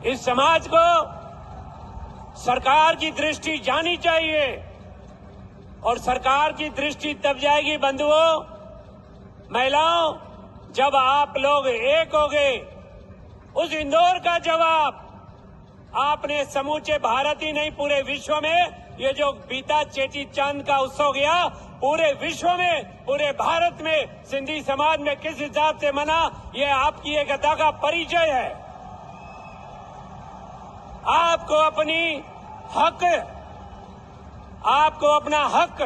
इस समाज को सरकार की दृष्टि जानी चाहिए और सरकार की दृष्टि तब जाएगी बंधुओं, महिलाओं, जब आप लोग एक होगे। उस इंदौर का जवाब आपने समूचे भारत ही नहीं पूरे विश्व में, ये जो बीता चेटी चांद का उत्सव गया, पूरे विश्व में, पूरे भारत में सिंधी समाज में किस हिसाब से मना, ये आपकी एक अदा का परिचय है। आपको अपना हक,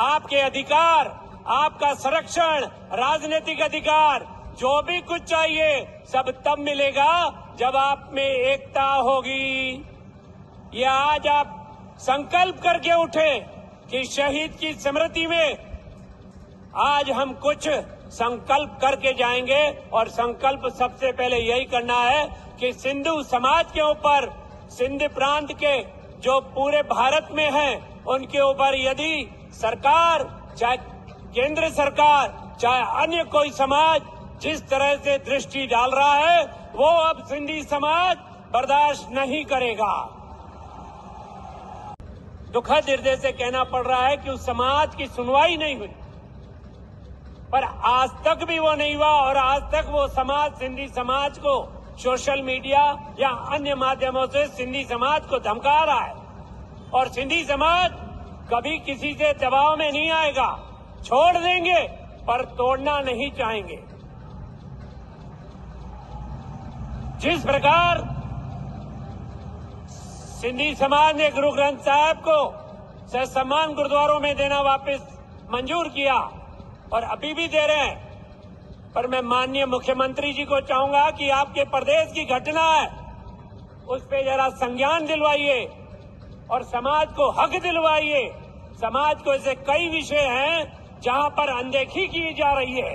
आपके अधिकार, आपका संरक्षण, राजनीतिक अधिकार, जो भी कुछ चाहिए सब तब मिलेगा जब आप में एकता होगी। ये आज आप संकल्प करके उठे कि शहीद की स्मृति में आज हम कुछ संकल्प करके जाएंगे और संकल्प सबसे पहले यही करना है कि सिंधु समाज के ऊपर, सिंध प्रांत के जो पूरे भारत में हैं, उनके ऊपर यदि सरकार, चाहे केंद्र सरकार, चाहे अन्य कोई समाज जिस तरह से दृष्टि डाल रहा है, वो अब सिंधी समाज बर्दाश्त नहीं करेगा। दुखद हृदय से कहना पड़ रहा है कि उस समाज की सुनवाई नहीं हुई, पर आज तक भी वो नहीं हुआ और आज तक वो समाज, सिंधी समाज को सोशल मीडिया या अन्य माध्यमों से सिंधी समाज को धमका रहा है। और सिंधी समाज कभी किसी से दबाव में नहीं आएगा, छोड़ देंगे पर तोड़ना नहीं चाहेंगे। जिस प्रकार सिंधी समाज ने गुरु ग्रंथ साहब को सम्मान गुरुद्वारों में देना वापस मंजूर किया और अभी भी दे रहे हैं, पर मैं माननीय मुख्यमंत्री जी को चाहूंगा कि आपके प्रदेश की घटना है, उस पे जरा संज्ञान दिलवाइए और समाज को हक दिलवाइए। समाज को ऐसे कई विषय हैं जहां पर अनदेखी की जा रही है,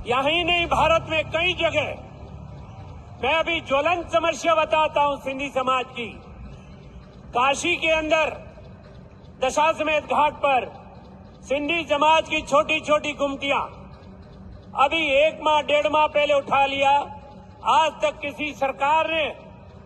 यही नहीं भारत में कई जगह। मैं अभी ज्वलंत समस्या बताता हूं सिंधी समाज की। काशी के अंदर दशाश्वमेध घाट पर सिंधी समाज की छोटी छोटी गुमटियां अभी 1 माह 1.5 माह पहले उठा लिया। आज तक किसी सरकार ने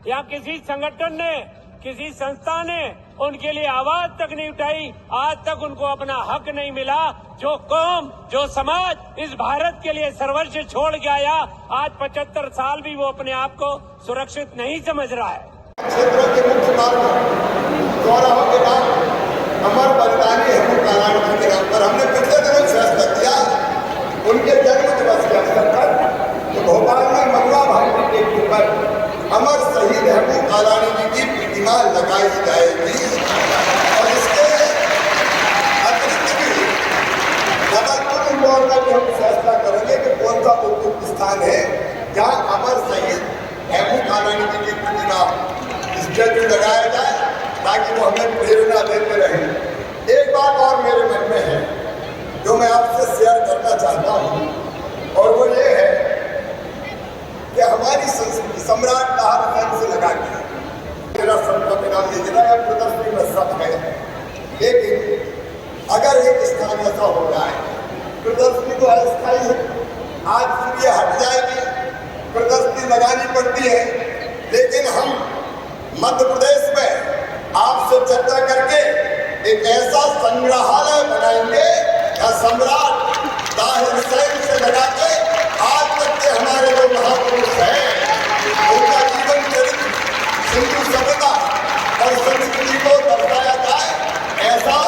या किसी संगठन ने, किसी संस्था ने उनके लिए आवाज तक नहीं उठाई। आज तक उनको अपना हक नहीं मिला। जो कौम, जो समाज इस भारत के लिए सर्वस्व छोड़ के आया, आज 75 साल भी वो अपने आप को सुरक्षित नहीं समझ रहा है। क्षेत्रों के मुख्य मार्गों, चौराहों के नाम अमर बलिदानी हेमू कालाणी जी के नाम पर हमने पिछले दिनों फैसला किया, उनके जन्म दिवस के अवसर पर तो भोपाल में मंगला भाई के ऊपर अमर शहीद हेमू कालाणी जी की प्रतिमा लगाई जाएगी। और इसके अतिरिक्त भी जबलपुर इंदौर का भी हम फैसला करेंगे कि कौन सा उपयुक्त स्थान है जहाँ अमर शहीद हेमू कालाणी जी की प्रतिमा स्टैचू लगाया जाए, ताकि वो हमें प्रेरणा देते रहे। एक बात और मेरे मन में है जो मैं आपसे शेयर करना चाहता हूँ, और वो ये है कि हमारी संस्कृति सम्राट ताहर से लगा के मेरा संकल्प नाम योजना या प्रदर्शनी में सब है, लेकिन अगर एक स्थान ऐसा हो जाए, प्रदर्शनी तो अस्थायी है, आज फिर ये हट जाएगी, प्रदर्शनी लगानी पड़ती है, लेकिन हम मध्य प्रदेश में आपसे चर्चा करके एक ऐसा संग्रहालय बनाएंगे या सम्राट ताहिर से लगा के आज तक के हमारे जो महापुरुष हैं उनका जीवन चरित्र, सिंधु सभ्यता और संस्कृति को दर्शाया जाए, ऐसा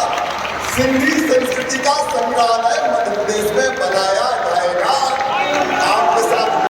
सिंधी संस्कृति का संग्रहालय मध्य